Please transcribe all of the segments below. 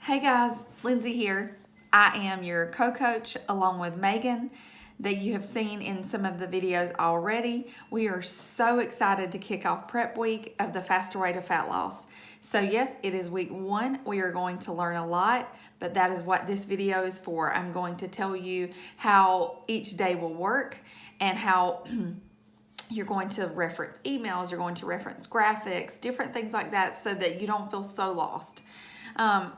Hey guys, Lindsay here. I am your co-coach along with Megan that you have seen in some of the videos already. We are so excited to kick off prep week of the Faster Way to Fat Loss. So yes, it is week 1. We are going to learn a lot, but that is what this video is for. I'm going to tell you how each day will work and how you're going to reference emails, you're going to reference graphics, different things like that so that you don't feel so lost.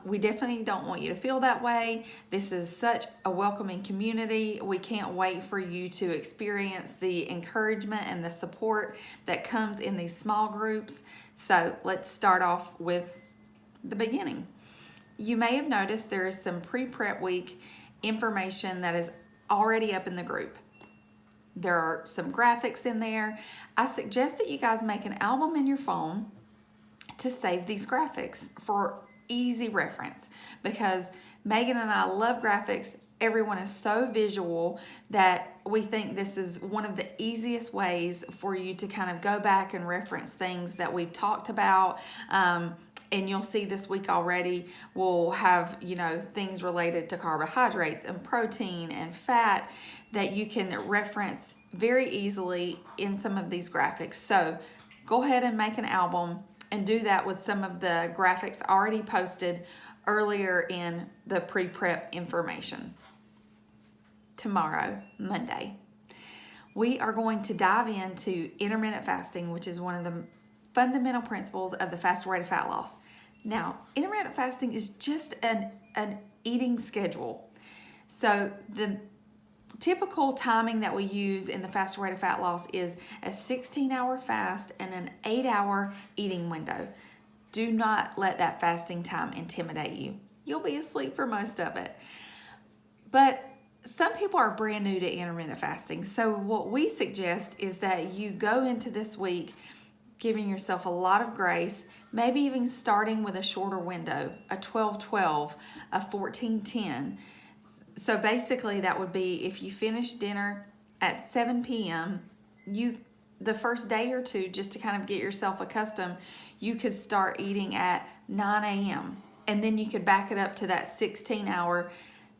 We definitely don't want you to feel that way. This is such a welcoming community. We can't wait for you to experience the encouragement and the support that comes in these small groups. So let's start off with the beginning. You may have noticed there is some pre-prep week information that is already up in the group. There are some graphics in there. I suggest that you guys make an album in your phone to save these graphics for easy reference, because Megan and I love graphics. Everyone is so visual that we think this is one of the easiest ways for you to kind of go back and reference things that we've talked about. And you'll see this week already, we'll have, things related to carbohydrates and protein and fat that you can reference very easily in some of these graphics. So go ahead and make an album and do that with some of the graphics already posted earlier in the pre-prep information. Tomorrow, Monday, we are going to dive into intermittent fasting, which is one of the fundamental principles of the Faster Way to Fat Loss. Now, intermittent fasting is just an eating schedule. So the typical timing that we use in the Faster Way to Fat Loss is a 16-hour fast and an 8-hour eating window. Do not let that fasting time intimidate you. You'll be asleep for most of it. But some people are brand new to intermittent fasting. So what we suggest is that you go into this week giving yourself a lot of grace, maybe even starting with a shorter window, a 12-12, a 14-10. So basically that would be if you finish dinner at 7 p.m., the first day or two, just to kind of get yourself accustomed, you could start eating at 9 a.m. And then you could back it up to that 16-hour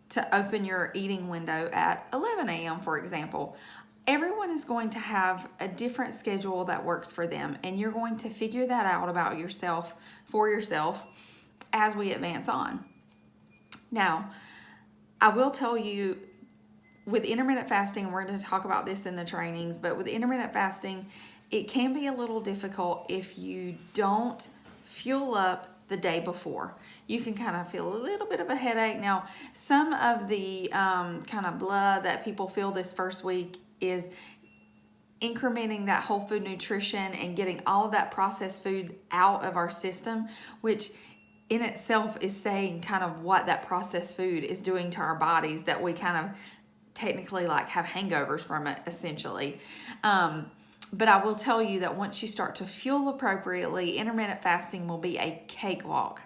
to open your eating window at 11 a.m., for example. Everyone is going to have a different schedule that works for them, and you're going to figure that out about yourself, for yourself, as we advance on. Now, I will tell you, with intermittent fasting, we're going to talk about this in the trainings, but with intermittent fasting, it can be a little difficult if you don't fuel up the day before. You can kind of feel a little bit of a headache. Now, some of the kind of blah that people feel this first week is incrementing that whole food nutrition and getting all of that processed food out of our system, which in itself is saying kind of what that processed food is doing to our bodies, that we kind of technically like have hangovers from it essentially. But I will tell you that once you start to fuel appropriately, intermittent fasting will be a cakewalk.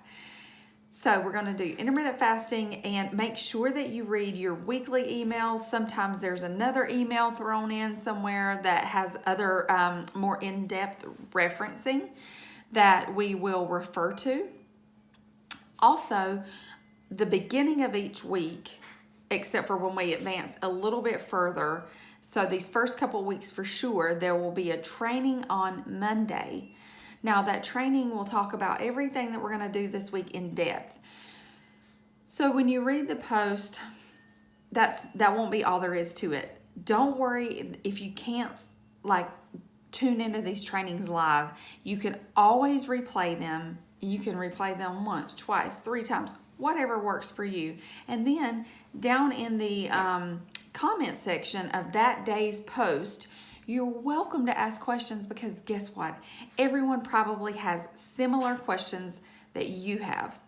So we're going to do intermittent fasting, and make sure that you read your weekly emails. Sometimes there's another email thrown in somewhere that has other more in-depth referencing that we will refer to. Also, the beginning of each week, except for when we advance a little bit further, so these first couple weeks for sure, there will be a training on Monday. Now that training will talk about everything that we're going to do this week in depth. So when you read the post, that won't be all there is to it. Don't worry if you can't tune into these trainings live. You can always replay them. You can replay them once, twice, 3 times, whatever works for you. And then down in the comment section of that day's post, you're welcome to ask questions, because guess what? Everyone probably has similar questions that you have.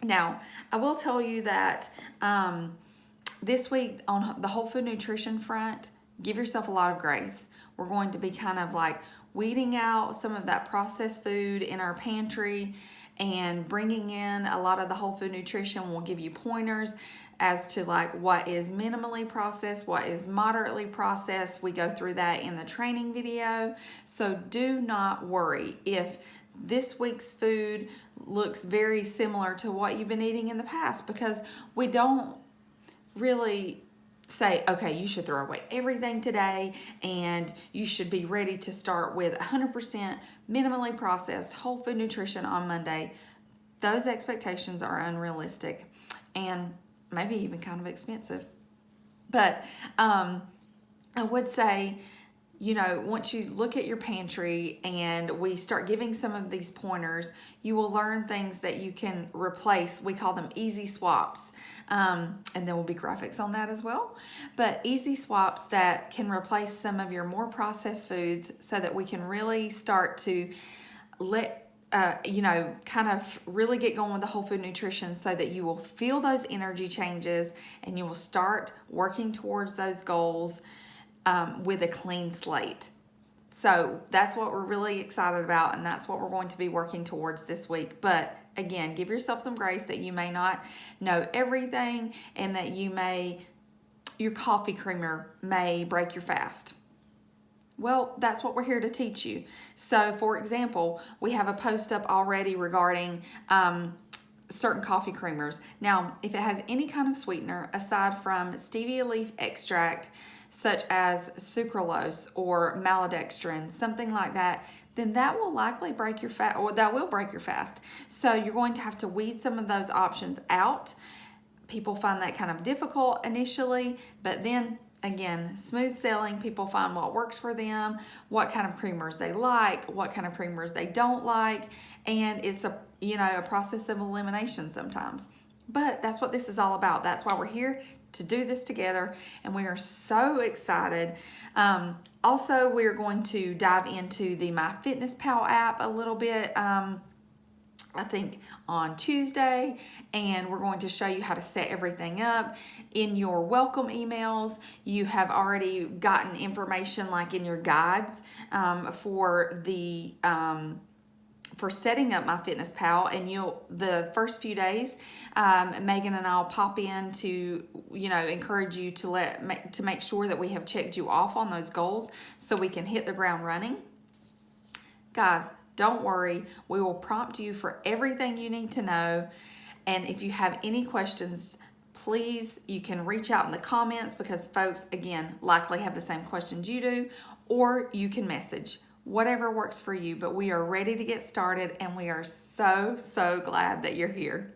Now, I will tell you that this week on the whole food nutrition front, give yourself a lot of grace. We're going to be kind of weeding out some of that processed food in our pantry and bringing in a lot of the whole food nutrition. We'll give you pointers as to what is minimally processed, what is moderately processed. We go through that in the training video. So do not worry if this week's food looks very similar to what you've been eating in the past, because we don't really say, okay, you should throw away everything today and you should be ready to start with 100% minimally processed whole food nutrition on Monday. Those expectations are unrealistic and maybe even kind of expensive. But I would say, once you look at your pantry and we start giving some of these pointers, you will learn things that you can replace. We call them easy swaps. And there will be graphics on that as well. But easy swaps that can replace some of your more processed foods so that we can really start to kind of really get going with the whole food nutrition, so that you will feel those energy changes and you will start working towards those goals with a clean slate. So that's what we're really excited about, and that's what we're going to be working towards this week. But again, give yourself some grace that you may not know everything, and that your coffee creamer may break your fast. Well, that's what we're here to teach you. So, for example, we have a post up already regarding certain coffee creamers. Now, if it has any kind of sweetener aside from stevia leaf extract, such as sucralose or maltodextrin, something like that, then that will likely break your fast, or that will break your fast. So you're going to have to weed some of those options out. People find that kind of difficult initially, but then again, smooth sailing, people find what works for them, what kind of creamers they like, what kind of creamers they don't like, and it's a process of elimination sometimes. But that's what this is all about. That's why we're here to do this together, and we are so excited. Also, we're going to dive into the MyFitnessPal app a little bit, I think on Tuesday, and we're going to show you how to set everything up. In your welcome emails, you have already gotten information like in your guides for setting up MyFitnessPal, and the first few days, Megan and I'll pop in to encourage you to make sure that we have checked you off on those goals so we can hit the ground running. Guys, don't worry, we will prompt you for everything you need to know, and if you have any questions, please, you can reach out in the comments, because folks, again, likely have the same questions you do, or you can message. Whatever works for you, but we are ready to get started, and we are so glad that you're here.